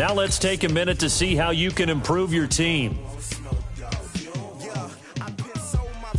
Now let's take a minute to see how you can improve your team.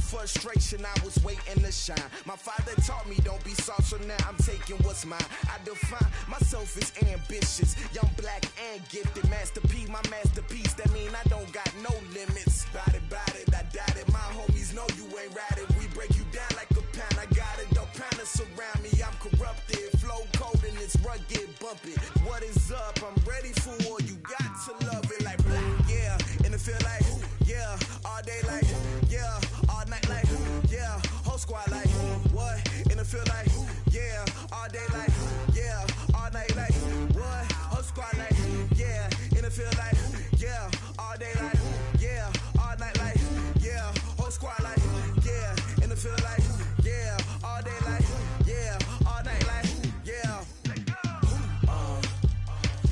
Frustration, I was waiting to shine. My father taught me don't be soft, so now I'm taking what's mine. I define myself as ambitious, young, black, and gifted. Master P, my masterpiece. That mean I don't got no limits. Bout it, I doubt it. My homies know you ain't ratted. We break you down like a pound. I got it, don't pound to surround me. I'm corrupted, flow cold and it's rugged, bumpy. What is up? I'm ready for war. You got to love it like black, yeah. And it feel like, yeah, all day like, yeah. All night like, yeah, whole squad like, what? And it feel like, yeah, all day like, yeah, all night like, what? Whole squad like, yeah, and it feel like, yeah, all day like, yeah, all night like, yeah, whole squad like, yeah, and it feel like, yeah, all day like, yeah, all night like, yeah.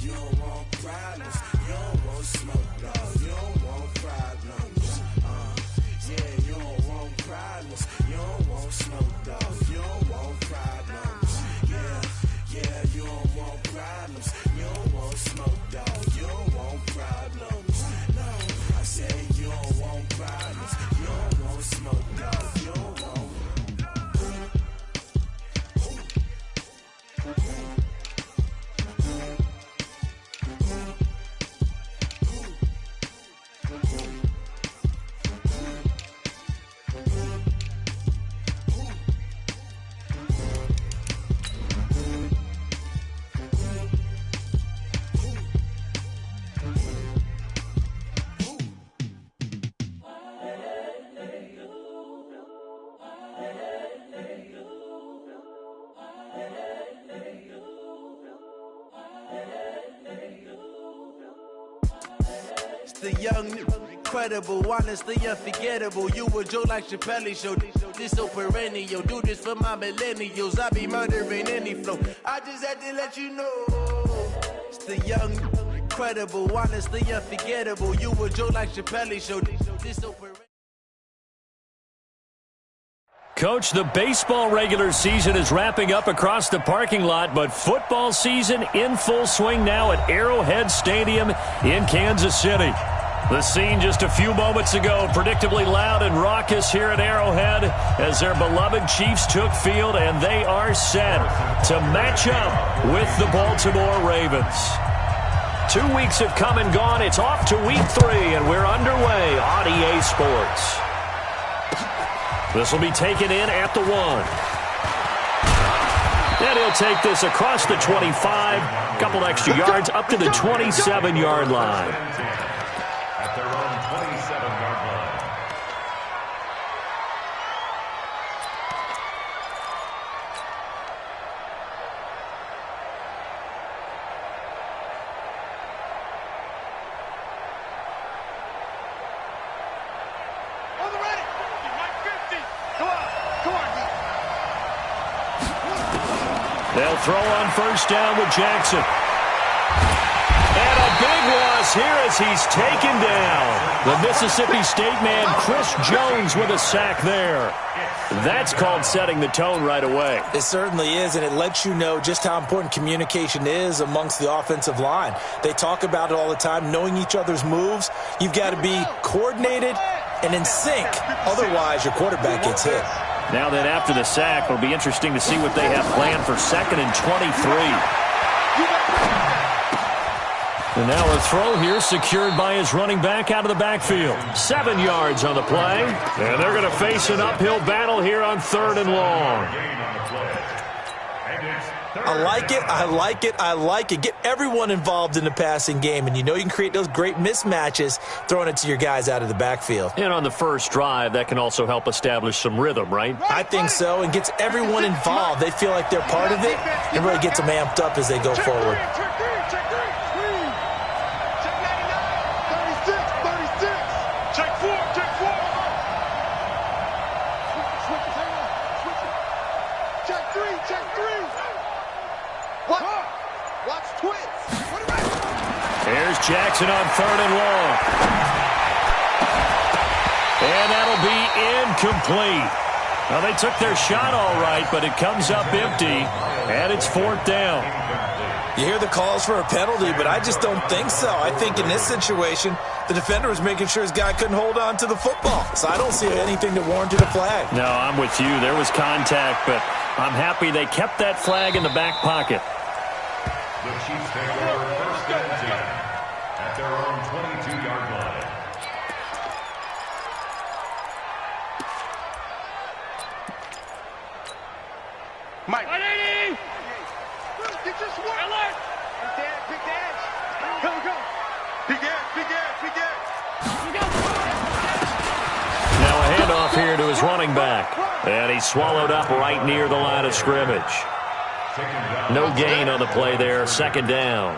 You don't want problems, you don't want smoke, no, you don't want problems. Yeah, you don't want problems. You don't want smoke, dog. You don't want problems. Yeah, you don't want problems. You don't want smoke, dog. You don't want problems. No, I said you don't want problems. You don't want smoke, dog. You don't want. The young, incredible, honestly unforgettable. You a Joe like Chappelle show. This so perennial. Do this for my millennials. I be murdering any flow. I just had to let you know. It's the young, incredible, honestly unforgettable. You a Joe like Chappelle show. This so perennial. Coach, the baseball regular season is wrapping up across the parking lot, but football season in full swing now at Arrowhead Stadium in Kansas City. The scene just a few moments ago, predictably loud and raucous here at Arrowhead as their beloved Chiefs took field, and they are set to match up with the Baltimore Ravens. 2 weeks have come and gone. It's off to week 3, and we're underway on EA Sports. This will be taken in at the 1. And he'll take this across the 25, couple extra yards up to the 27-yard line. At their own 27-yard line. On the ready. Mike 50. Come on. They'll throw on first down with Jackson. And a big loss here as he's taken down. The Mississippi State man, Chris Jones, with a sack there. That's called setting the tone right away. It certainly is, and it lets you know just how important communication is amongst the offensive line. They talk about it all the time, knowing each other's moves. You've got to be coordinated and in sync. Otherwise, your quarterback gets hit. Now then, after the sack, it'll be interesting to see what they have planned for 2nd and 23. And now a throw here secured by his running back out of the backfield. 7 yards on the play. And they're going to face an uphill battle here on 3rd and long. I like it. Get everyone involved in the passing game, and you know you can create those great mismatches throwing it to your guys out of the backfield. And on the first drive, that can also help establish some rhythm, right? I think so, and gets everyone involved. They feel like they're part of it, and really gets them amped up as they go forward. Here's Jackson on 3rd and long. And that'll be incomplete. Well, they took their shot all right, but it comes up empty, and it's 4th down. You hear the calls for a penalty, but I just don't think so. I think in this situation, the defender was making sure his guy couldn't hold on to the football. So I don't see anything that warranted a flag. No, I'm with you. There was contact, but I'm happy they kept that flag in the back pocket. The Chiefs take over first and 10 at their own 22-yard line. Mike. Get this one. Alert. Big dash. Here we go. Big dash. Now a handoff here to his running back. And he's swallowed up right near the line of scrimmage. No gain on the play there. Second down.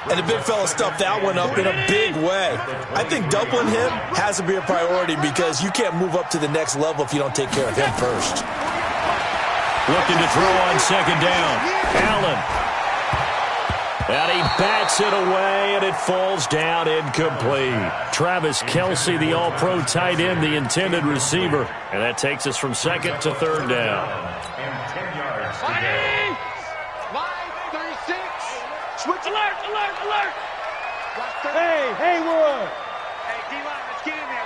And the big fella stuffed that one up in a big way. I think doubling him has to be a priority because you can't move up to the next level if you don't take care of him first. Looking to throw on second down. Allen. And he bats it away, and it falls down incomplete. Travis Kelce, the all-pro tight end, the intended receiver. And that takes us from second to third down. And 10 yards to go. 5-36. Switch. Alert. Hey, Haywood. Hey, D-line, let's get in there.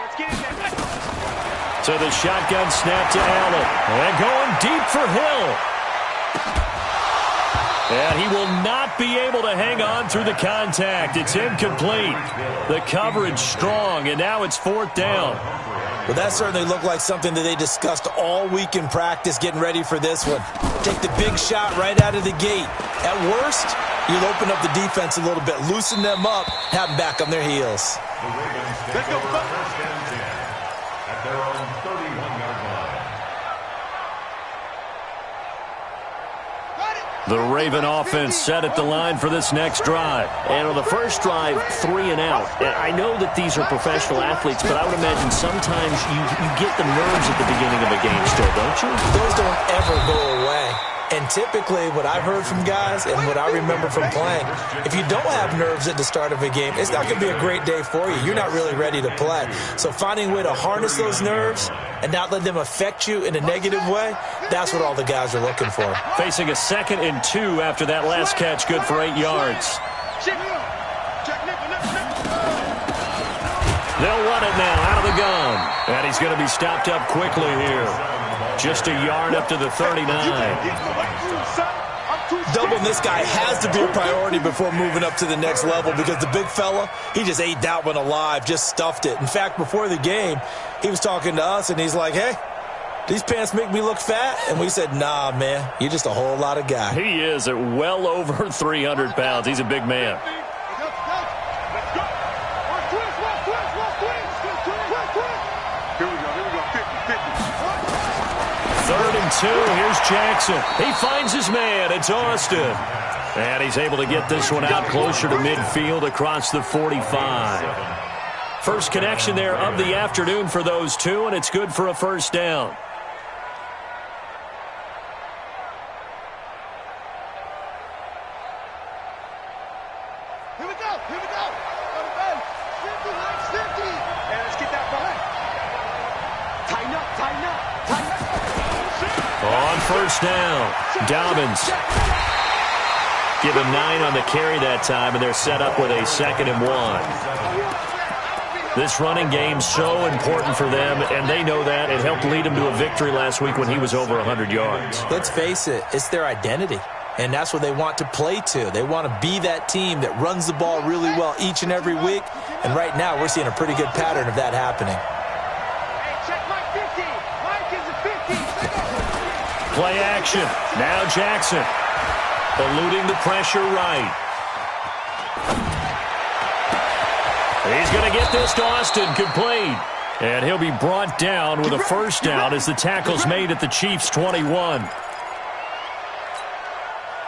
So the shotgun snap to Allen. And going deep for Hill. And he will not be able to hang on through the contact. It's incomplete. The coverage strong, and now it's fourth down. Well, that certainly looked like something that they discussed all week in practice getting ready for this one. Take the big shot right out of the gate. At worst, you'll open up the defense a little bit, loosen them up, have them back on their heels. The Ravens take over first and 10 at their own 31-yard line. The Raven offense set at the line for this next drive. And on the first drive, 3 and out. And I know that these are professional athletes, but I would imagine sometimes you get the nerves at the beginning of a game still, don't you? Those don't ever go away. And typically, what I've heard from guys and what I remember from playing, if you don't have nerves at the start of a game, it's not going to be a great day for you. You're not really ready to play. So finding a way to harness those nerves and not let them affect you in a negative way, that's what all the guys are looking for. Facing a 2nd and 2 after that last catch, good for 8 yards. They'll run it now out of the gun. And he's going to be stopped up quickly here. Just a yard up to the 39. Doubling this guy has to be a priority before moving up to the next level because the big fella, he just ate that one alive, just stuffed it. In fact, before the game, he was talking to us, and he's like, hey, these pants make me look fat? And we said, nah, man, you're just a whole lot of guy. He is at well over 300 pounds. He's a big man. Third and 2. Here's Jackson. He finds his man. It's Austin. And he's able to get this one out closer to midfield across the 45. First connection there of the afternoon for those two, and it's good for a first down. Here we go. And let's get that ball. Tighten up. On first down, Dobbins. Given 9 on the carry that time, and they're set up with a 2nd and 1. This running game's so important for them, and they know that. It helped lead them to a victory last week when he was over 100 yards. Let's face it, it's their identity, and that's what they want to play to. They want to be that team that runs the ball really well each and every week, and right now we're seeing a pretty good pattern of that happening. Play action. Now Jackson. Eluding the pressure right. He's going to get this to Austin complete. And he'll be brought down with a first down as the tackle's made at the Chiefs' 21.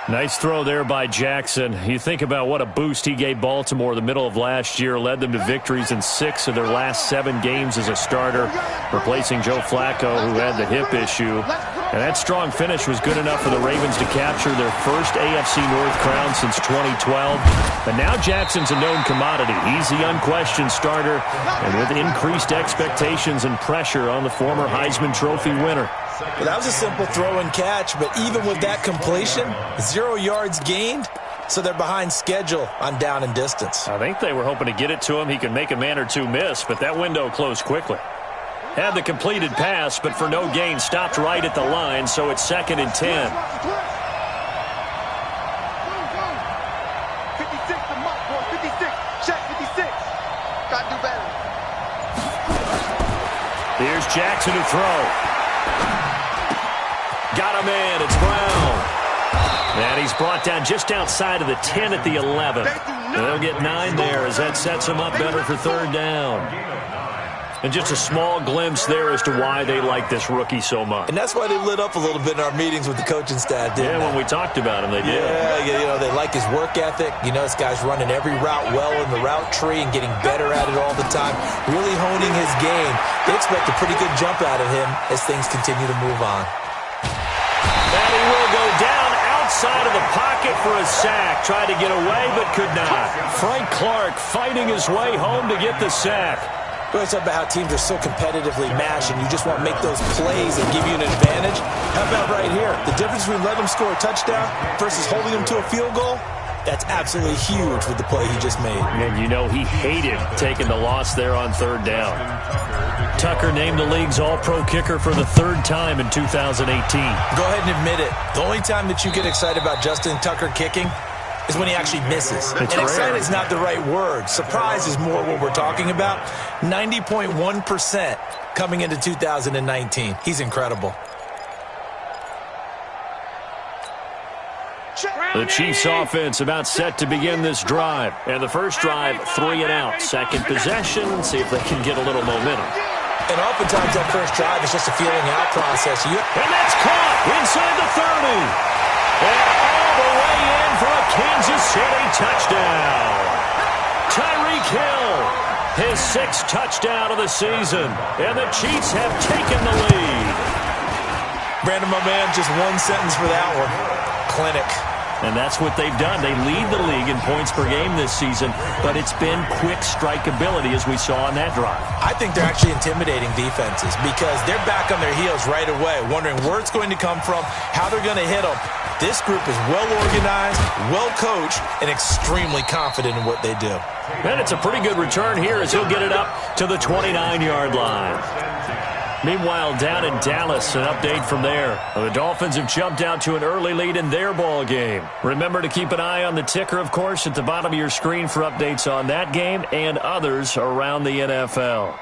Nice throw there by Jackson. You think about what a boost he gave Baltimore the middle of last year, led them to victories in 6 of their last 7 games as a starter, replacing Joe Flacco, who had the hip issue. And that strong finish was good enough for the Ravens to capture their first AFC North crown since 2012. But now Jackson's a known commodity. He's the unquestioned starter, and with increased expectations and pressure on the former Heisman Trophy winner. Well, that was a simple throw and catch, but even with that completion, 0 yards gained, so they're behind schedule on down and distance. I think they were hoping to get it to him. He could make a man or two miss, but that window closed quickly. Had the completed pass, but for no gain, stopped right at the line, so it's 2nd and 10. 56 to Mark, boy, 56. Check 56. Gotta do better. Here's Jackson to throw. Got a man. It's Brown. And he's brought down just outside of the 10 at the 11. They'll get 9 there as that sets him up better for 3rd down. And just a small glimpse there as to why they like this rookie so much. And that's why they lit up a little bit in our meetings with the coaching staff, didn't they? When we talked about him, they did. Yeah, they like his work ethic. This guy's running every route well in the route tree and getting better at it all the time, really honing his game. They expect a pretty good jump out of him as things continue to move on. And he will go down outside of the pocket for a sack. Tried to get away, but could not. Frank Clark fighting his way home to get the sack. We always talk about how teams are so competitively matched and you just want to make those plays that give you an advantage. How about right here? The difference between letting them score a touchdown versus holding them to a field goal, that's absolutely huge with the play he just made. And he hated taking the loss there on 3rd down. Tucker named the league's all-pro kicker for the 3rd time in 2018. Go ahead and admit it. The only time that you get excited about Justin Tucker kicking is when he actually misses. And excited is not the right word. Surprise is more what we're talking about. 90.1% coming into 2019. He's incredible. The Chiefs offense about set to begin this drive. And the first drive, 3 and out. Second possession, see if they can get a little momentum. And oftentimes that first drive is just a feeling out process. And that's caught inside the 30. And all the way in for a Kansas City touchdown. Tyreek Hill, his 6th touchdown of the season. And the Chiefs have taken the lead. Brandon, my man, just one sentence for that one. Clinic. And that's what they've done. They lead the league in points per game this season, but it's been quick strike ability as we saw on that drive. I think they're actually intimidating defenses because they're back on their heels right away, wondering where it's going to come from, how they're going to hit them. This group is well organized, well coached, and extremely confident in what they do. And it's a pretty good return here as he'll get it up to the 29-yard line. Meanwhile, down in Dallas, an update from there. The Dolphins have jumped out to an early lead in their ball game. Remember to keep an eye on the ticker, of course, at the bottom of your screen for updates on that game and others around the NFL.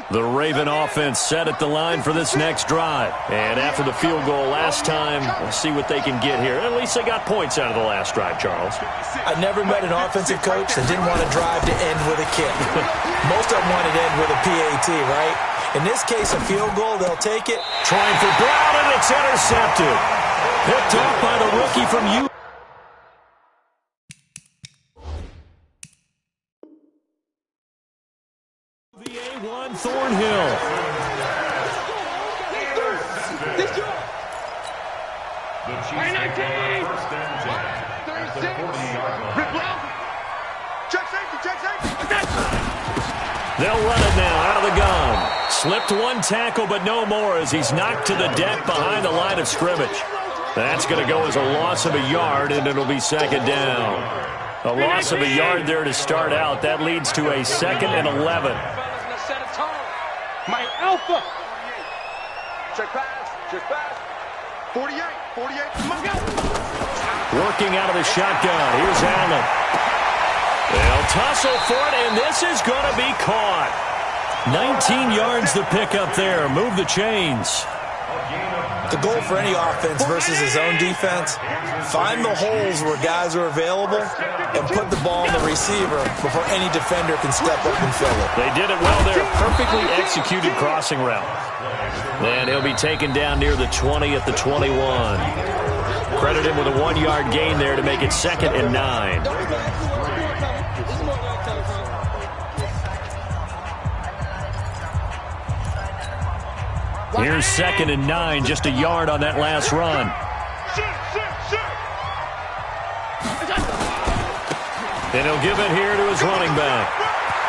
The Raven offense set at the line for this next drive. And after the field goal last time, we'll see what they can get here. At least they got points out of the last drive, Charles. I never met an offensive coach that didn't want to drive to end with a kick. Most of them wanted to end with a PAT, right? In this case, a field goal, they'll take it. Trying for Brown, and it's intercepted. Picked off by the rookie from UVA. Thornhill. The Chiefs have first and 10 at the 40-yard line. Check safety. They'll run it now out of the gun. Slipped one tackle, but no more as he's knocked to the deck behind the line of scrimmage. That's going to go as a loss of a yard, and it'll be 2nd down. A loss of a yard there to start out. That leads to a 2nd and 11. My alpha. Check pass. 48. My God. Working out of the shotgun. Here's Allen. They'll tussle for it, and this is going to be caught. 19 yards to pick up there. Move the chains. The goal for any offense versus his own defense, find the holes where guys are available and put the ball in the receiver before any defender can step up and fill it. They did it well there. Perfectly executed crossing route. And he'll be taken down near the 20 at the 21. Credit him with a 1-yard gain there to make it 2nd and 9. Here's 2nd and 9, just a yard on that last run. And he'll give it here to his running back.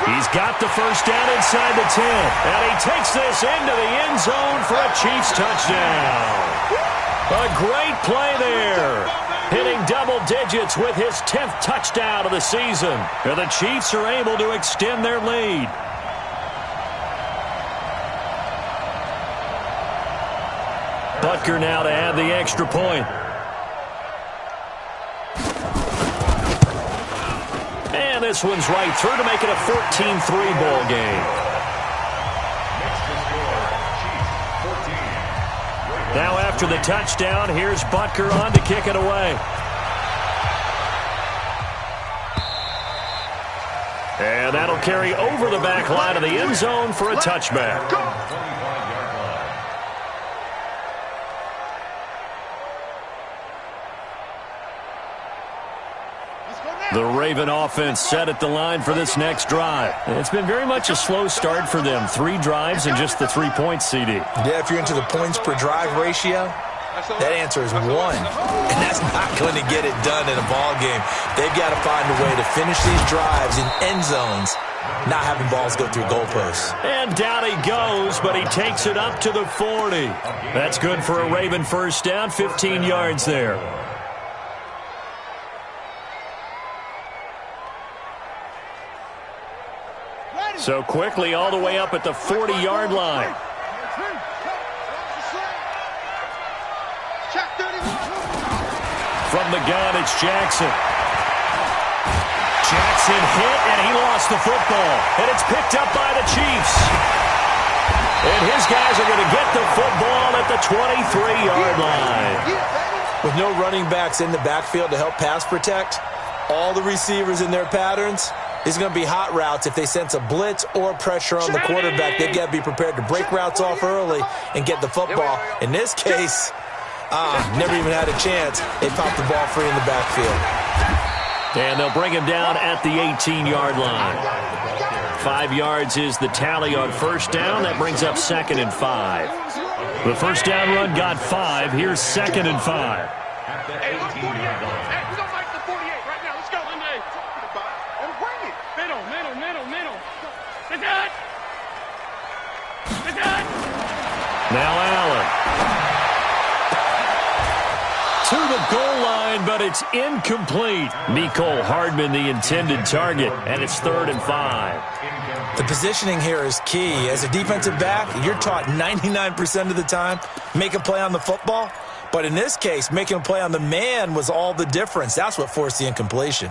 He's got the first down inside the 10. And he takes this into the end zone for a Chiefs touchdown. A great play there. Hitting double digits with his 10th touchdown of the season. And the Chiefs are able to extend their lead. Butker now to add the extra point. And this one's right through to make it a 14-3 ball game. Now after the touchdown, here's Butker on to kick it away. And that'll carry over the back line of the end zone for a touchback. The Raven offense set at the line for this next drive. It's been very much a slow start for them. 3 drives and just the 3 points, CD. Yeah, if you're into the points per drive ratio, that answer is 1. And that's not going to get it done in a ball game. They've got to find a way to finish these drives in end zones, not having balls go through goalposts. And down he goes, but he takes it up to the 40. That's good for a Raven first down, 15 yards there. So quickly all the way up at the 40-yard line. From the gun, it's Jackson. Jackson hit, and he lost the football. And it's picked up by the Chiefs. And his guys are going to get the football at the 23-yard line. With no running backs in the backfield to help pass protect, all the receivers in their patterns, it's going to be hot routes. If they sense a blitz or pressure on the quarterback, they've got to be prepared to break routes off early and get the football. In this case, never even had a chance. They popped the ball free in the backfield. And they'll bring him down at the 18-yard line. 5 yards is the tally on first down. That brings up 2nd and 5. The first down run got 5. Here's 2nd and 5. Hey, look, 48. Hey, we don't like the 48 right now. Let's go. Middle. Now Allen. To the goal line, but it's incomplete. Mecole Hardman, the intended target, and it's 3rd and 5. The positioning here is key. As a defensive back, you're taught 99% of the time, make a play on the football. But in this case, making a play on the man was all the difference. That's what forced the incompletion.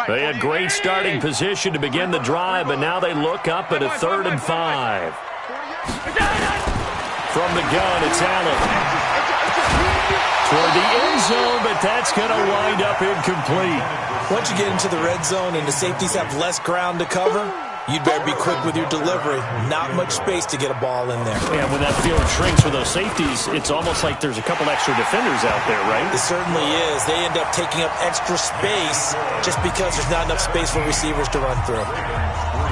They had great starting position to begin the drive, but now they look up at a 3rd and 5. From the gun, it's Allen. Toward the end zone, but that's going to wind up incomplete. Once you get into the red zone and the safeties have less ground to cover, you'd better be quick with your delivery. Not much space to get a ball in there. Yeah, when that field shrinks with those safeties, it's almost like there's a couple extra defenders out there, right? It certainly is. They end up taking up extra space just because there's not enough space for receivers to run through.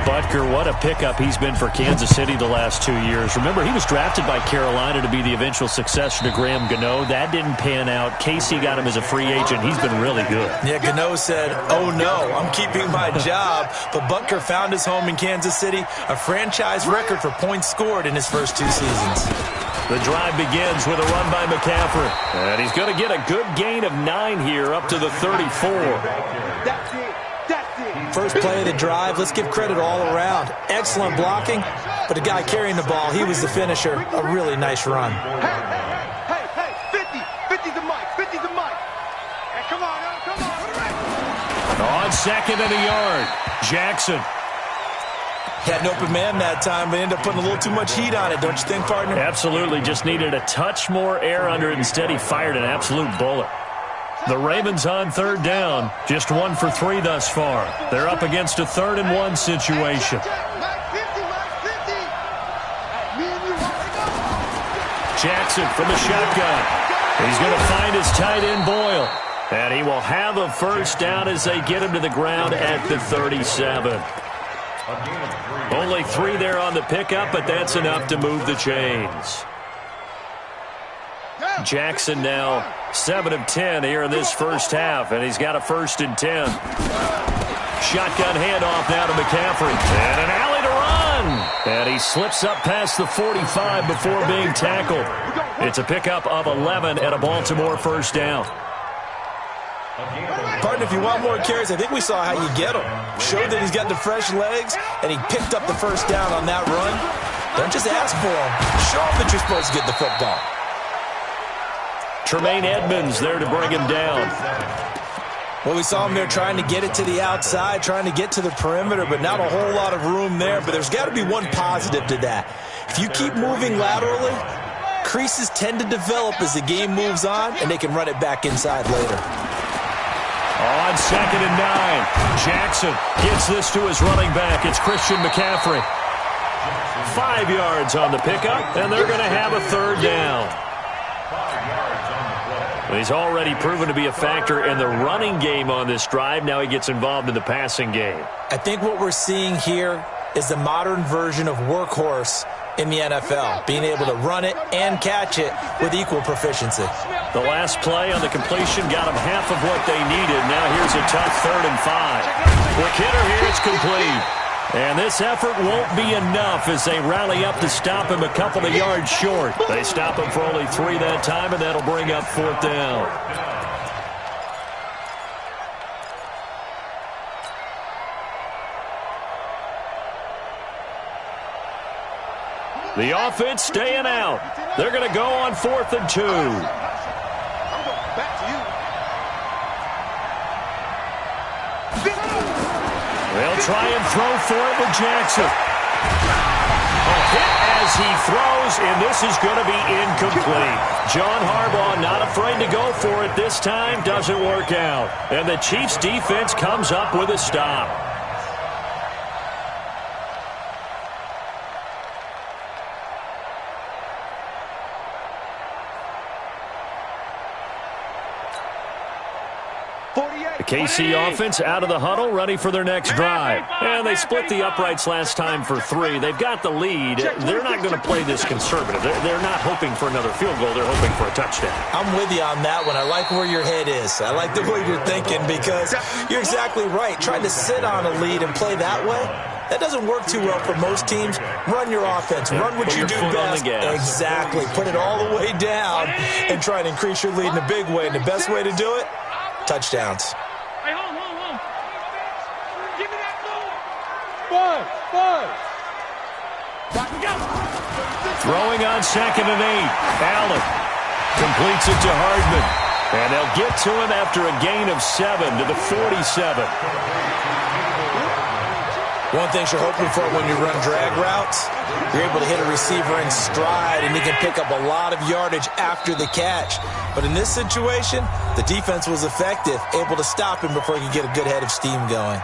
Butker, what a pickup he's been for Kansas City the last 2 years. Remember, he was drafted by Carolina to be the eventual successor to Graham Gano. That didn't pan out. Casey got him as a free agent. He's been really good. Yeah, Gano said, "Oh no, I'm keeping my job." But Butker found his home in Kansas City, a franchise record for points scored in his first 2 seasons. The drive begins with a run by McCaffrey. And he's going to get a good gain of 9 here up to the 34. That's it. First play of the drive, let's give credit all around. Excellent blocking, but the guy carrying the ball, he was the finisher. A really nice run. Hey, 50 the mic. Hey, come on. On 2nd and a yard, Jackson. Had an open man that time, but ended up putting a little too much heat on it, don't you think, partner? Absolutely, just needed a touch more air under it. Instead, he fired an absolute bullet. The Ravens on 3rd down, just 1 for 3 thus far. They're up against a 3rd and 1 situation. Jackson from the shotgun. He's going to find his tight end Boyle. And he will have a first down as they get him to the ground at the 37. Only 3 there on the pickup, but that's enough to move the chains. Jackson now 7 of 10 here in this first half, and he's got a 1st and 10. Shotgun handoff now to McCaffrey. And an alley to run. And he slips up past the 45 before being tackled. It's a pickup of 11 and a Baltimore 1st down. Partner, if you want more carries, I think we saw how you get him. Showed that he's got the fresh legs, and he picked up the 1st down on that run. Don't just ask for him. Show him that you're supposed to get the football. Tremaine Edmonds there to bring him down. Well, we saw him there trying to get it to the outside, trying to get to the perimeter, but not a whole lot of room there. But there's got to be one positive to that. If you keep moving laterally, creases tend to develop as the game moves on, and they can run it back inside later. On 2nd and 9, Jackson gets this to his running back. It's Christian McCaffrey. 5 yards on the pickup, and they're going to have a 3rd down. He's already proven to be a factor in the running game on this drive. Now he gets involved in the passing game. I think what we're seeing here is the modern version of workhorse in the NFL, being able to run it and catch it with equal proficiency. The last play on the completion got him half of what they needed. Now here's a tough 3rd and 5. Quick hitter here, it's complete. And this effort won't be enough as they rally up to stop him a couple of yards short. They stop him for only 3 that time, and that'll bring up 4th down. The offense staying out. They're going to go on 4th and 2. They'll try and throw for it with Jackson. A hit as he throws, and this is going to be incomplete. John Harbaugh not afraid to go for it this time. Doesn't work out. And the Chiefs' defense comes up with a stop. The KC offense out of the huddle, ready for their next drive. And they split the uprights last time for 3. They've got the lead. They're not going to play this conservative. They're not hoping for another field goal. They're hoping for a touchdown. I'm with you on that one. I like where your head is. I like the way you're thinking because you're exactly right. Trying to sit on a lead and play that way, that doesn't work too well for most teams. Run your offense. Run what you do best. Exactly. Put it all the way down and try and increase your lead in a big way. And the best way to do it, touchdowns. Hey, hold on. Give me that ball. Five. Throwing on 2nd and 8. Allen completes it to Hardman. And they'll get to him after a gain of 7 to the 47. One thing you're hoping for when you run drag routes, you're able to hit a receiver in stride, and he can pick up a lot of yardage after the catch. But in this situation, the defense was effective, able to stop him before he could get a good head of steam going.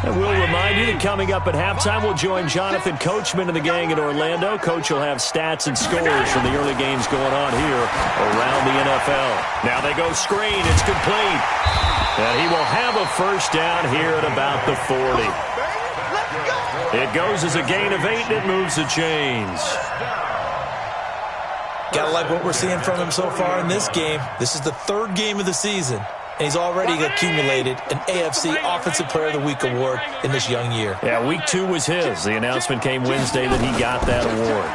And we'll remind you that coming up at halftime, we'll join Jonathan Coachman and the gang in Orlando. Coach will have stats and scores from the early games going on here around the NFL. Now they go screen. It's complete. And he will have a 1st down here at about the 40. It goes as a gain of 8, and it moves the chains. Gotta like what we're seeing from him so far in this game. This is the 3rd game of the season, and he's already accumulated an AFC Offensive Player of the Week award in this young year. Yeah, week 2 was his. The announcement came Wednesday that he got that award.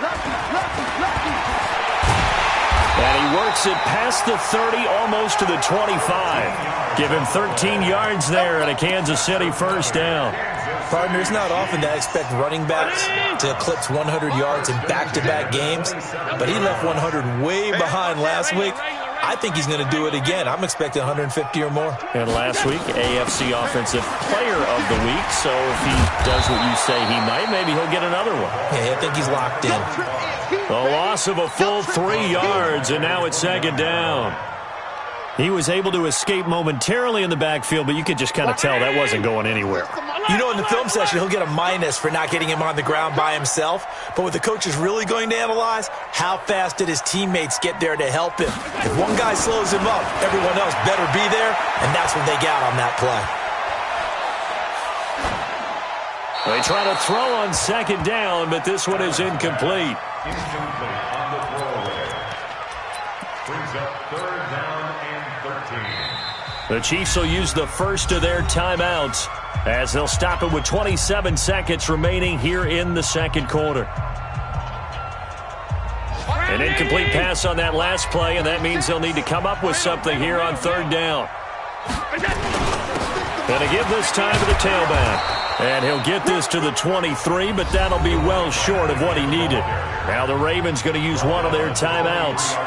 And he works it past the 30, almost to the 25. Give him 13 yards there and a Kansas City 1st down. Partner, it's not often that I expect running backs to eclipse 100 yards in back-to-back games, but he left 100 way behind last week. I think he's going to do it again. I'm expecting 150 or more. And last week, AFC Offensive Player of the Week, so if he does what you say he might, maybe he'll get another one. Yeah, I think he's locked in. A loss of a full 3 yards, and now it's 2nd down. He was able to escape momentarily in the backfield, but you could just kind of tell that wasn't going anywhere. You know, in the film session, he'll get a minus for not getting him on the ground by himself. But what the coach is really going to analyze, how fast did his teammates get there to help him? If one guy slows him up, everyone else better be there, and that's what they got on that play. They try to throw on 2nd down, but this one is incomplete. Incomplete on the throwaway. Brings up 3rd down and 13. The Chiefs will use the first of their timeouts as they'll stop it with 27 seconds remaining here in the second quarter. An incomplete pass on that last play, and that means they'll need to come up with something here on 3rd down. Going to give this time to the tailback. And he'll get this to the 23, but that'll be well short of what he needed. Now the Ravens going to use one of their timeouts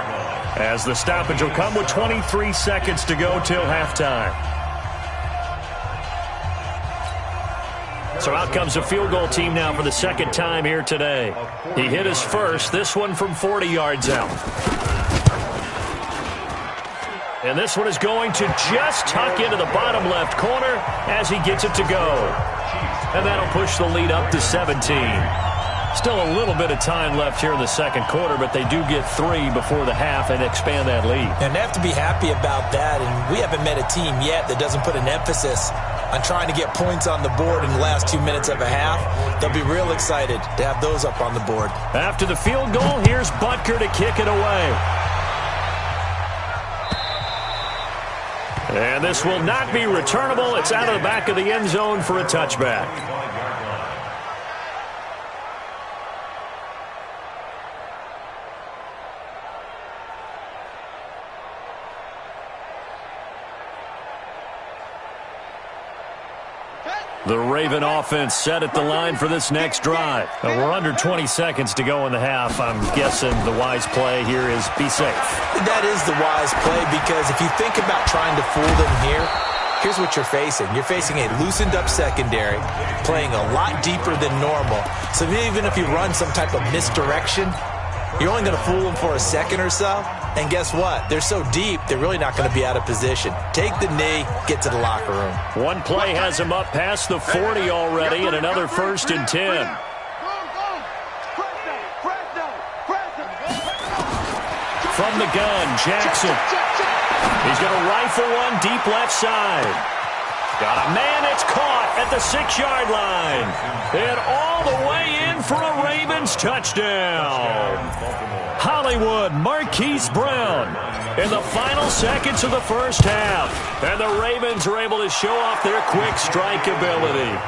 as the stoppage will come with 23 seconds to go till halftime. So out comes a field goal team now for the second time here today. He hit his first, this one from 40 yards out. And this one is going to just tuck into the bottom left corner as he gets it to go. And that'll push the lead up to 17. Still a little bit of time left here in the second quarter, but they do get 3 before the half and expand that lead. And they have to be happy about that, and we haven't met a team yet that doesn't put an emphasis on trying to get points on the board in the last 2 minutes of a half. They'll be real excited to have those up on the board. After the field goal, here's Butker to kick it away. And this will not be returnable. It's out of the back of the end zone for a touchback. The Raven offense set at the line for this next drive. We're under 20 seconds to go in the half. I'm guessing the wise play here is be safe. That is the wise play, because if you think about trying to fool them here, here's what you're facing. You're facing a loosened-up secondary, playing a lot deeper than normal. So even if you run some type of misdirection, you're only going to fool them for a second or so. And guess what? They're so deep, they're really not going to be out of position. Take the knee, get to the locker room. One play has him up past the 40 already, and another 1st and 10. From the gun, Jackson. He's going to rifle one deep left side. Got a man, it's caught at the 6-yard line. And all the way in for a Ravens touchdown. Hollywood, Marquise Brown in the final seconds of the first half. And the Ravens are able to show off their quick strike ability.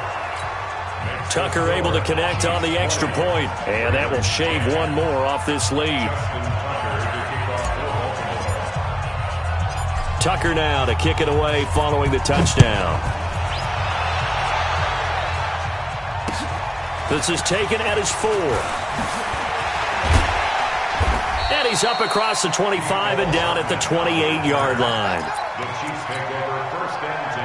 Tucker able to connect on the extra point, and that will shave one more off this lead. Tucker now to kick it away following the touchdown. This is taken at his 4. And he's up across the 25 and down at the 28-yard line. The Chiefs take over 1st and 10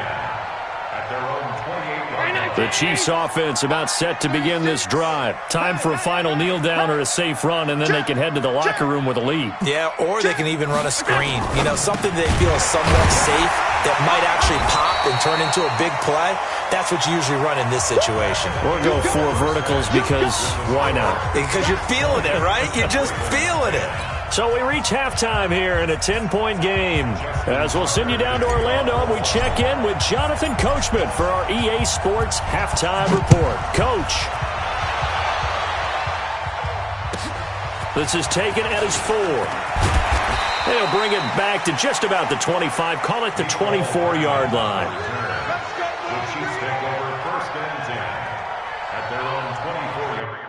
at their own 28-yard line. The Chiefs offense about set to begin this drive. Time for a final kneel down or a safe run, and then they can head to the locker room with a lead. Yeah, or they can even run a screen. You know, something they feel is somewhat safe that might actually pop and turn into a big play. That's what you usually run in this situation. Or go 4 verticals because why not? Because you're feeling it, right? You're just feeling it. So we reach halftime here in a 10-point game. As we'll send you down to Orlando, we check in with Jonathan Coachman for our EA Sports Halftime Report. Coach. This is taken at his 4. They'll bring it back to just about the 25. Call it the 24-yard line. The Chiefs take over 1st and 10 at their own 24-yard line.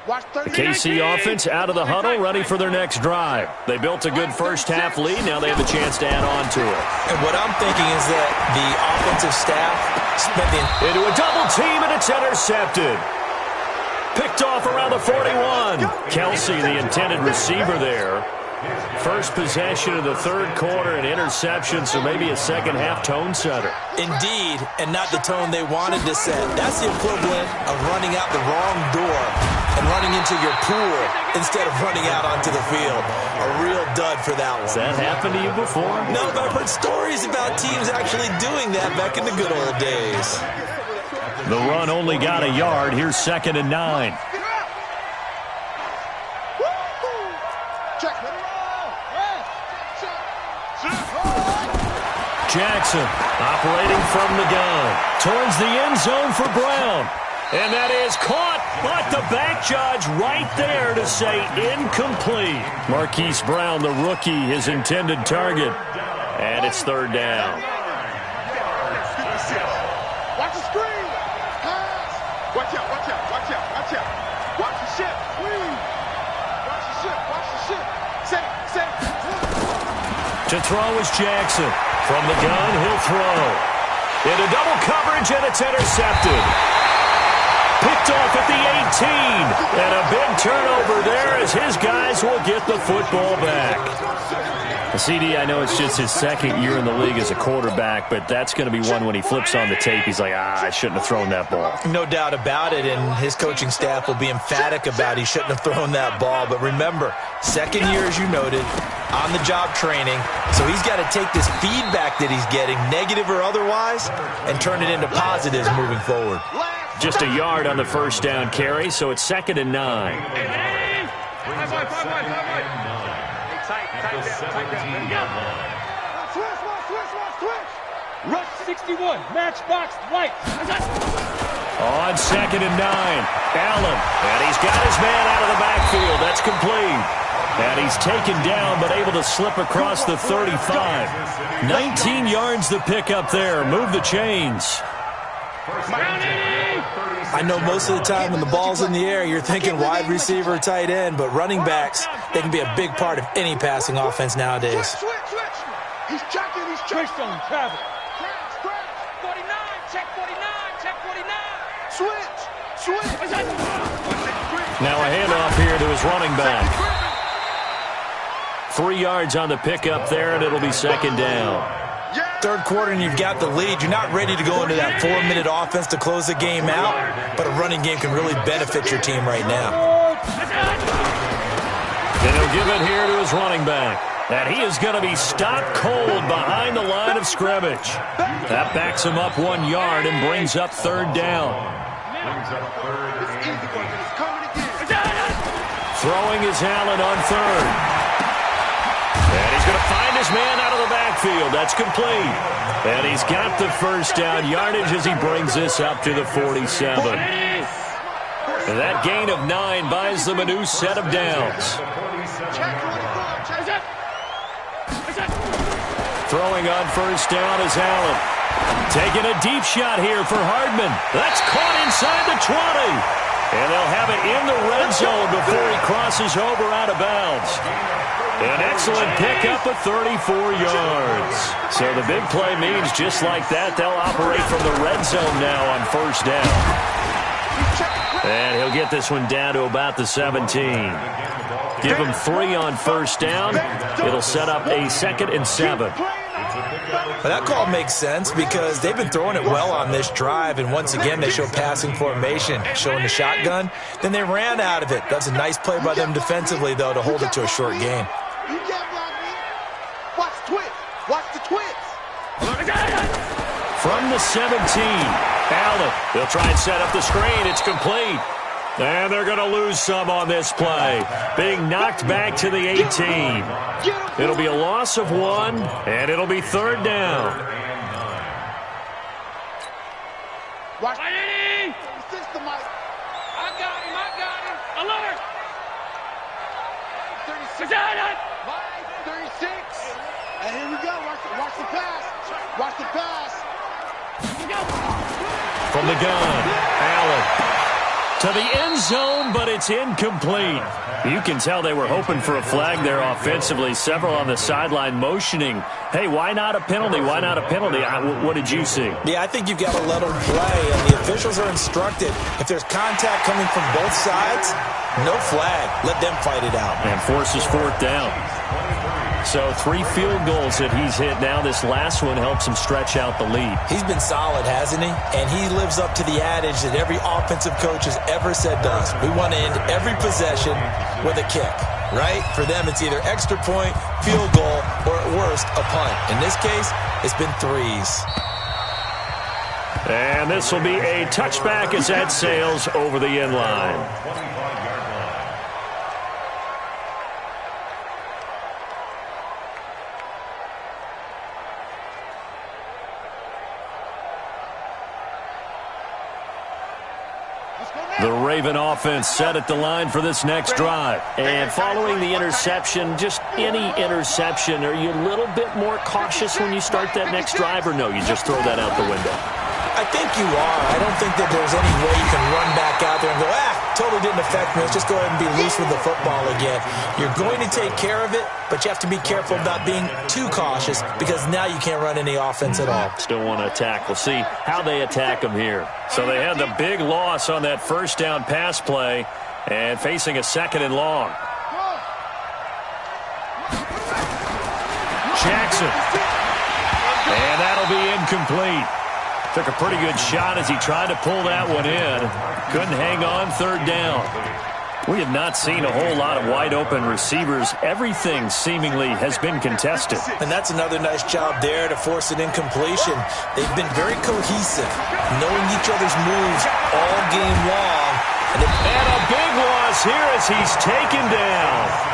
The KC offense out of the huddle, ready for their next drive. They built a good first half lead. Now they have a chance to add on to it. And what I'm thinking is that the offensive staff spending into a double team, and it's intercepted. Picked off around the 41. Kelsey, the intended receiver there. First possession of the third quarter, an interception, so maybe a second-half tone setter. Indeed, and not the tone they wanted to set. That's the equivalent of running out the wrong door and running into your pool instead of running out onto the field. A real dud for that one. Has that happened to you before? No, but I've heard stories about teams actually doing that back in the good old days. The run only got a yard. Here's 2nd and 9. Jackson operating from the gun towards the end zone for Brown. And that is caught, but the back judge right there to say incomplete. Marquise Brown, the rookie, his intended target. And it's 3rd down. Watch the screen. Pass. Watch out, watch out, watch out, watch out. Watch the ship. Watch the ship, watch the ship. Set. To throw is Jackson. From the gun, he'll throw. Into double coverage, and it's intercepted. Picked off at the 18. And a big turnover there as his guys will get the football back. CD, I know it's just his 2nd year in the league as a quarterback, but that's going to be one when he flips on the tape. He's like, I shouldn't have thrown that ball. No doubt about it, and his coaching staff will be emphatic about he shouldn't have thrown that ball. But remember, 2nd year, as you noted, on-the-job training, so he's got to take this feedback that he's getting, negative or otherwise, and turn it into positives moving forward. Just a yard on the first down carry, so it's 2nd and 9. Rush 61, matchbox light. On 2nd and 9, Allen, and he's got his man out of the backfield. That's complete. And he's taken down, but able to slip across the 35. 19 yards to pick up there. Move the chains. I know most of the time when the ball's in the air, you're thinking wide receiver, tight end, but running backs, they can be a big part of any passing offense nowadays. Switch. He's checking, on travel. 49, check 49, check 49. Switch. Now a handoff here to his running back. 3 yards on the pickup there, and it'll be 2nd down. Third quarter and you've got the lead. You're not ready to go into that 4-minute offense to close the game out, but a running game can really benefit your team right now. And he'll give it here to his running back. And he is going to be stopped cold behind the line of scrimmage. That backs him up 1 yard and brings up 3rd down. Throwing is Allen on 3rd. And he's going to find his man out of the backfield. That's complete. And he's got the first down yardage as he brings this up to the 47. And that gain of 9 buys them a new set of downs. Throwing on first down is Allen. Taking a deep shot here for Hardman. That's caught inside the 20. And they'll have it in the red zone before he crosses over out of bounds. An excellent pickup of 34 yards. So the big play means just like that, they'll operate from the red zone now on first down. And he'll get this one down to about the 17. Give him 3 on first down. It'll set up a 2nd and 7. But that call makes sense because they've been throwing it well on this drive, and once again they show passing formation, showing the shotgun. Then they ran out of it. That's a nice play by them defensively, though, to hold it to a short game. Watch the twits. From the 17, Allen. They'll try and set up the screen. It's complete. And they're going to lose some on this play. Being knocked back to the 18. It'll be a loss of 1, and it'll be 3rd down. Watch. System, Mike. I got him. Alert. 36. 36. And here we go. Watch the pass. Watch the pass. From the gun, Allen. To to the end zone, but it's incomplete. You can tell they were hoping for a flag there offensively. Several on the sideline motioning, hey, why not a penalty? Why not a penalty? What did you see? Yeah, I think you've got to let them play, and the officials are instructed. If there's contact coming from both sides, no flag. Let them fight it out. And forces fourth down. So 3 field goals that he's hit now. This last one helps him stretch out the lead. He's been solid, hasn't he? And he lives up to the adage that every offensive coach has ever said to us. We want to end every possession with a kick, right? For them, it's either extra point, field goal, or at worst, a punt. In this case, it's been 3s. And this will be a touchback as that sails over the end line. The Raven offense set at the line for this next drive. And following the interception, just any interception, are you a little bit more cautious when you start that next drive, or no, you just throw that out the window? I think you are. I don't think that there's any way you can run back out there and go, totally didn't affect me. Let's just go ahead and be loose with the football again. You're going to take care of it, but you have to be careful about being too cautious because now you can't run any offense at all. Still want to attack. We'll see how they attack them here. So they had the big loss on that first down pass play and facing a 2nd and long. Jackson. And that'll be incomplete. Took a pretty good shot as he tried to pull that one in. Couldn't hang on 3rd down. We have not seen a whole lot of wide-open receivers. Everything seemingly has been contested. And that's another nice job there to force an incompletion. They've been very cohesive, knowing each other's moves all game long. And a big loss here as he's taken down.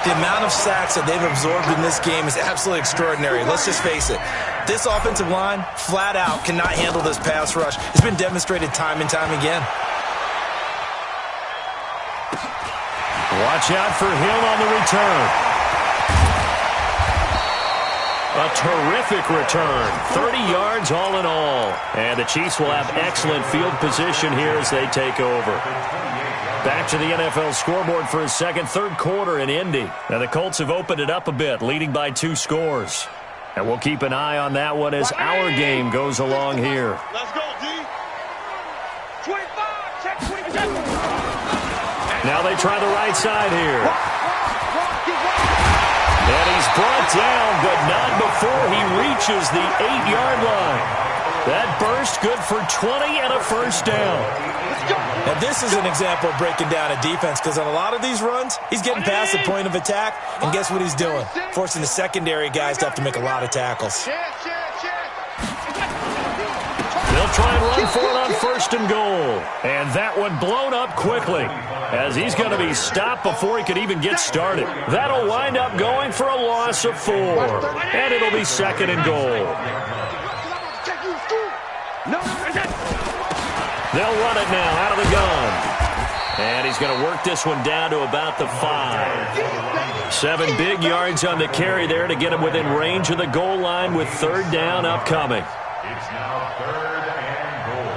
The amount of sacks that they've absorbed in this game is absolutely extraordinary. Let's just face it. This offensive line, flat out, cannot handle this pass rush. It's been demonstrated time and time again. Watch out for him on the return. A terrific return. 30 yards all in all. And the Chiefs will have excellent field position here as they take over. Back to the NFL scoreboard for a third quarter in Indy. And the Colts have opened it up a bit, leading by 2 scores. And we'll keep an eye on that one as our game goes along here. Let's go, D. 25, check 27. Now they try the right side here. And he's brought down, but not before he reaches the 8-yard line. That burst good for 20 and a first down. And this is an example of breaking down a defense because on a lot of these runs, he's getting past the point of attack, and guess what he's doing? Forcing the secondary guys to have to make a lot of tackles. They'll try and run for it on 1st and goal. And that one blown up quickly as he's going to be stopped before he could even get started. That'll wind up going for a loss of 4. And it'll be 2nd and goal. They'll run it now out of the gun. And he's going to work this one down to about the 5. 7 big yards on the carry there to get him within range of the goal line with 3rd down upcoming. It's now 3rd and goal.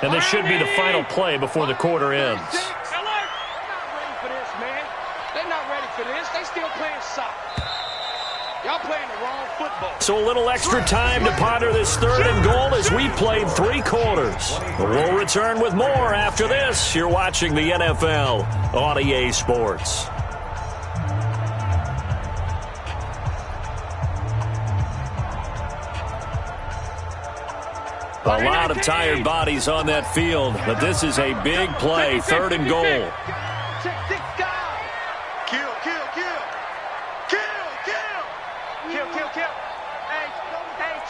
And this should be the final play before the quarter ends. They're not ready for this, man. They're not ready for this. They still playing soccer. Y'all playing the wrong football. So a little extra time to ponder this 3rd and goal as we played 3 quarters. We'll return with more after this. You're watching the NFL on EA Sports. A lot of tired bodies on that field, but this is a big play, 3rd and goal.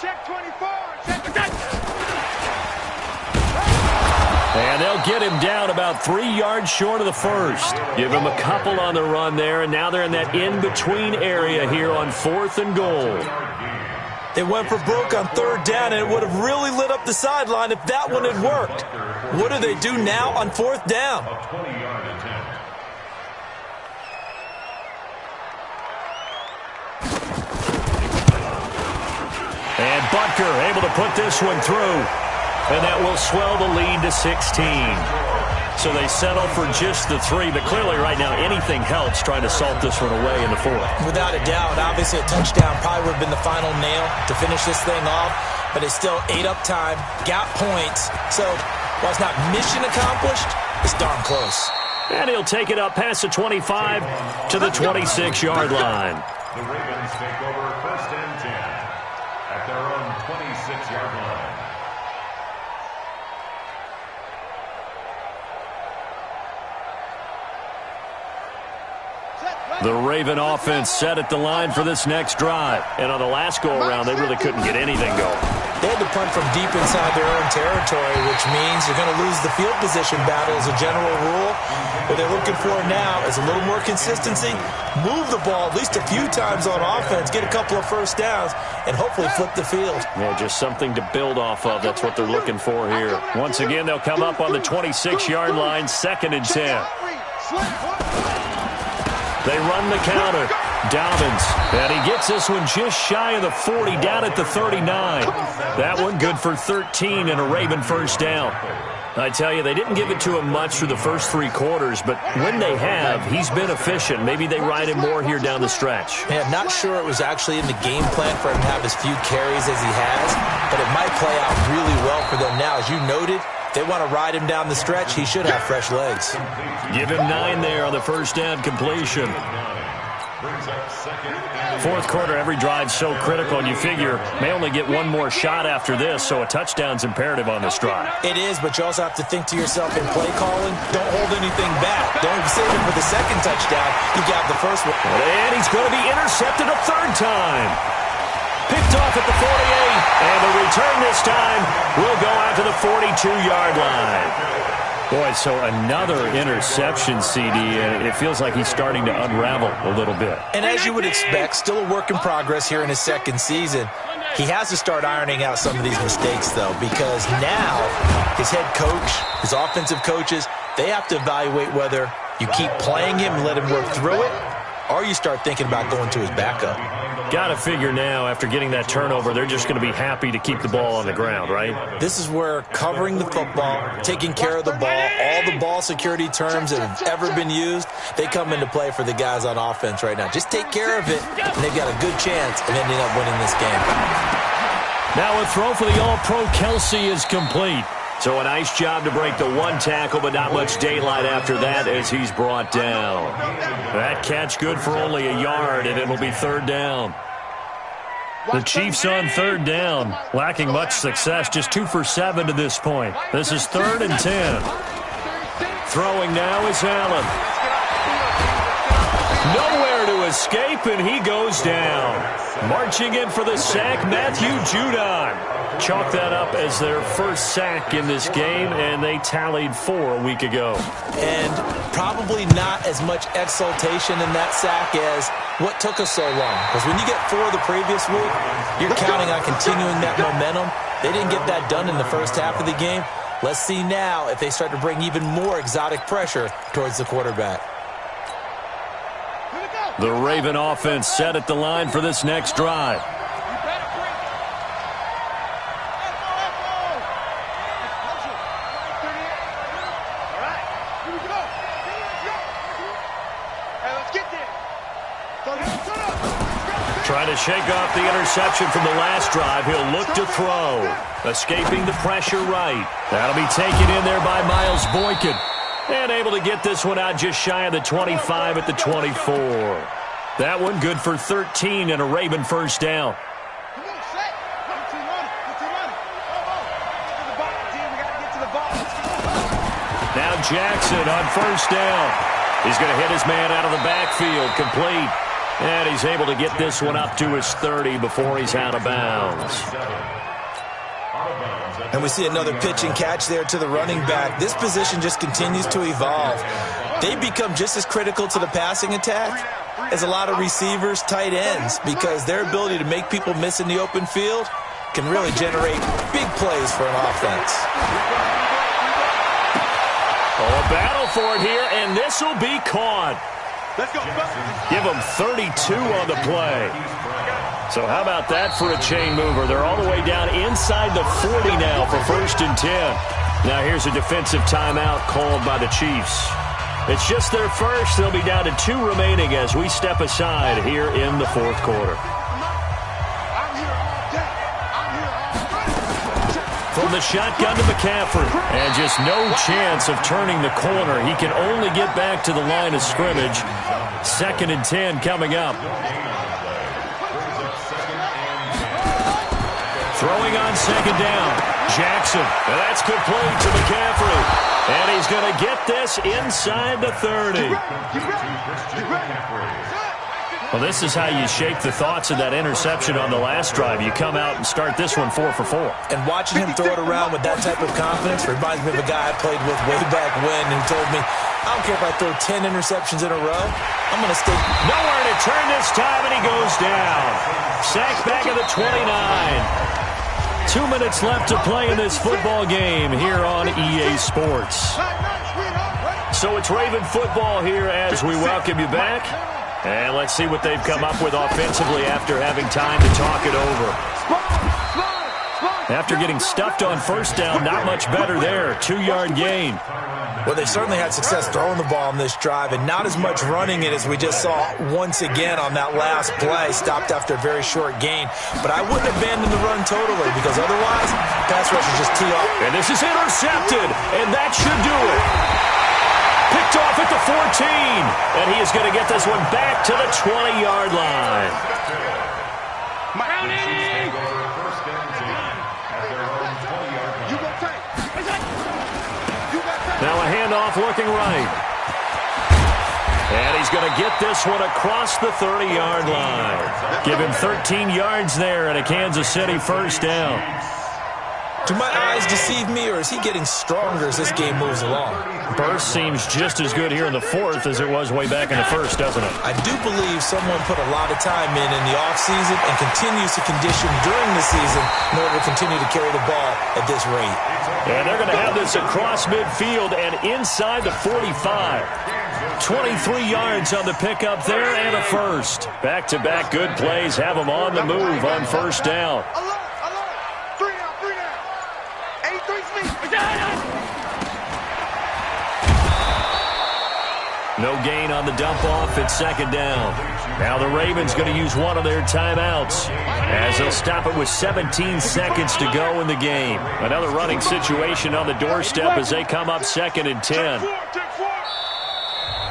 Check 24. And they'll get him down about 3 yards short of the 1st. Give him a couple on the run there, and now they're in that in-between area here on 4th and goal. They went for broke on 3rd down, and it would have really lit up the sideline if that one had worked. What do they do now on 4th down? And Butker able to put this one through. and that will swell the lead to 16. So they settle for just the 3, but clearly right now anything helps trying to salt this one away in the 4th. Without a doubt, obviously a touchdown probably would have been the final nail to finish this thing off, but it's still ate up time, got points. So while it's not mission accomplished, it's darn close. And he'll take it up past the 25 to the 26-yard line. The Ravens take over 1st and 10 at their own 26-yard line. The Raven offense set at the line for this next drive. And on the last go-around, they really couldn't get anything going. They had to punt from deep inside their own territory, which means you're going to lose the field position battle as a general rule. What they're looking for now is a little more consistency, move the ball at least a few times on offense, get a couple of first downs, and hopefully flip the field. Yeah, just something to build off of. That's what they're looking for here. Once again, they'll come up on the 26-yard line, 2nd and 10. They run the counter. Dobbins, and he gets this one just shy of the 40, down at the 39. That one good for 13 and a Raven first down. I tell you, they didn't give it to him much through the first 3 quarters, but when they have, he's been efficient. Maybe they ride him more here down the stretch. Yeah, I'm not sure it was actually in the game plan for him to have as few carries as he has, but it might play out really well for them now. As you noted, they want to ride him down the stretch. He should have fresh legs. Give him 9 there on the first down completion. 4th quarter, every drive's so critical, and you figure may only get one more shot after this, so a touchdown's imperative on this drive. It is, but you also have to think to yourself in play calling, don't hold anything back. Don't save it for the second touchdown. You got the first one. And he's going to be intercepted a 3rd time. Picked off at the 48, and the return this time will go out to the 42-yard line. Boy, so another interception, CD, and it feels like he's starting to unravel a little bit. And as you would expect, still a work in progress here in his 2nd season. He has to start ironing out some of these mistakes, though, because now his head coach, his offensive coaches, they have to evaluate whether you keep playing him and let him work through it, or you start thinking about going to his backup. Got to figure now, after getting that turnover, they're just going to be happy to keep the ball on the ground, right? This is where covering the football, taking care of the ball, all the ball security terms that have ever been used, they come into play for the guys on offense right now. Just take care of it, and they've got a good chance of ending up winning this game. Now a throw for the All-Pro Kelsey is complete. So a nice job to break the 1 tackle, but not much daylight after that as he's brought down. That catch good for only a yard, and it'll be 3rd down. The Chiefs on 3rd down, lacking much success, just 2 for 7 to this point. This is 3rd and 10. Throwing now is Allen. Nowhere to escape, and he goes down. Marching in for the sack, Matthew Judon. Chalk that up as their first sack in this game, and they tallied 4 a week ago. And probably not as much exultation in that sack as what took us so long. Because when you get 4 the previous week, you're counting on continuing that momentum. They didn't get that done in the first half of the game. Let's see now if they start to bring even more exotic pressure towards the quarterback. The Raven offense set at the line for this next drive. Trying to shake off the interception from the last drive. He'll look to throw. Escaping the pressure right. That'll be taken in there by Miles Boykin. And able to get this one out just shy of the 25 at the 24. That one good for 13 and a Raven first down. Now Jackson on first down. He's going to hit his man out of the backfield. Complete. And he's able to get this one up to his 30 before he's out of bounds. And we see another pitch and catch there to the running back. This position just continues to evolve. They become just as critical to the passing attack as a lot of receivers, tight ends, because their ability to make people miss in the open field can really generate big plays for an offense. Oh, a battle for it here, and this will be caught. Let's go. Give him 32 on the play. So how about that for a chain mover? They're all the way down inside the 40 now for 1st and 10. Now here's a defensive timeout called by the Chiefs. It's just their first. They'll be down to 2 remaining as we step aside here in the 4th quarter. From the shotgun to McCaffrey. And just no chance of turning the corner. He can only get back to the line of scrimmage. 2nd and 10 coming up. Throwing on 2nd down. Jackson. And that's complete to McCaffrey. And he's going to get this inside the 30. Well, this is how you shake the thoughts of that interception on the last drive. You come out and start this one 4 for 4. And watching him throw it around with that type of confidence reminds me of a guy I played with way back when who told me, I don't care if I throw 10 interceptions in a row, I'm going to stay. Nowhere to turn this time, and he goes down. Sacked back at the 29. 2 minutes left to play in this football game here on EA Sports. So it's Raven football here as we welcome you back. And let's see what they've come up with offensively after having time to talk it over. After getting stuffed on 1st down, not much better there. 2-yard gain. Well, they certainly had success throwing the ball on this drive and not as much running it as we just saw once again on that last play. Stopped after a very short gain. But I wouldn't abandon the run totally because otherwise, pass rush is just tee off. And this is intercepted, and that should do it. Picked off at the 14, and he is going to get this one back to the 20-yard line. Now a handoff looking right. And he's going to get this one across the 30-yard line. Give him 13 yards there and a Kansas City 1st down. Do my eyes deceive me, or is he getting stronger as this game moves along? Burst seems just as good here in the 4th as it was way back in the 1st, doesn't it? I do believe someone put a lot of time in the offseason and continues to condition during the season in order to continue to carry the ball at this rate. And they're going to have this across midfield and inside the 45. 23 yards on the pickup there and a 1st. Back-to-back good plays have them on the move on 1st down. No gain on the dump-off. It's 2nd down. Now the Ravens going to use one of their timeouts as they'll stop it with 17 seconds to go in the game. Another running situation on the doorstep as they come up 2nd and 10.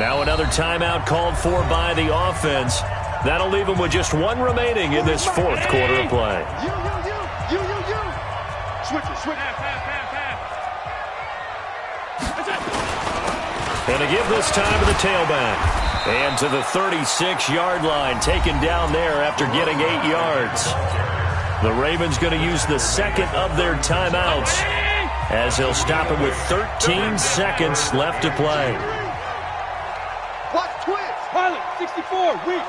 Now another timeout called for by the offense. That'll leave them with just 1 remaining in this 4th quarter of play. Switch it. And to give this time to the tailback. And to the 36-yard line, taken down there after getting 8 yards. The Ravens going to use the 2nd of their timeouts as they'll stop it with 13 seconds left to play. Watch twist. Pilot, 64, weak.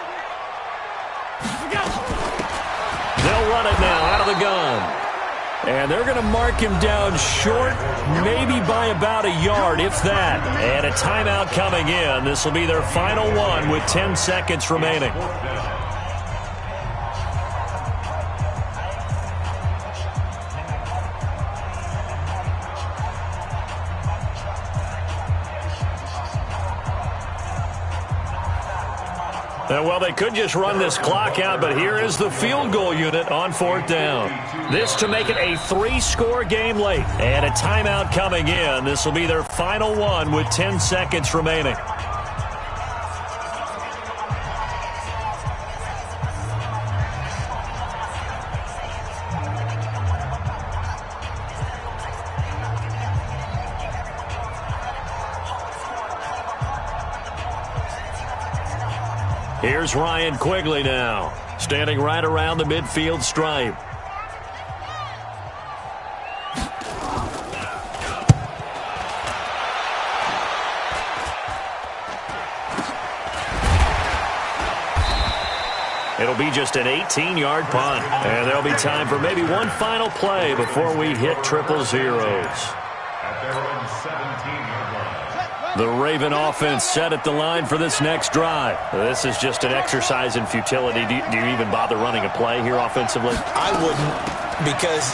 They'll run it now out of the gun. And they're going to mark him down short, maybe by about a yard, if that. And a timeout coming in. This will be their final one with 10 seconds remaining. Well, they could just run this clock out, but here is the field goal unit on 4th down. This to make it a 3-score game late. And a timeout coming in. This will be their final one with 10 seconds remaining. Here's Ryan Quigley now, standing right around the midfield stripe. It'll be just an 18-yard punt, and there'll be time for maybe one final play before we hit triple zeros. At their own 17-yard line. The Raven offense set at the line for this next drive. This is just an exercise in futility. Do you even bother running a play here offensively? I wouldn't, because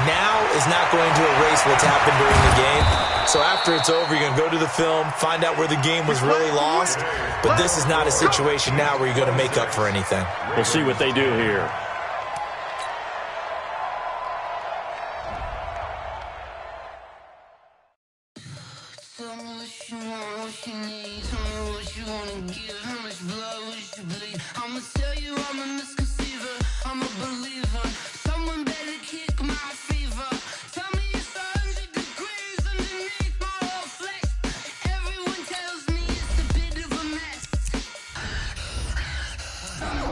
now is not going to erase what's happened during the game. So after it's over, you're going to go to the film, find out where the game was really lost. But this is not a situation now where you're going to make up for anything. We'll see what they do here.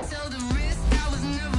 Tell the wrist I was never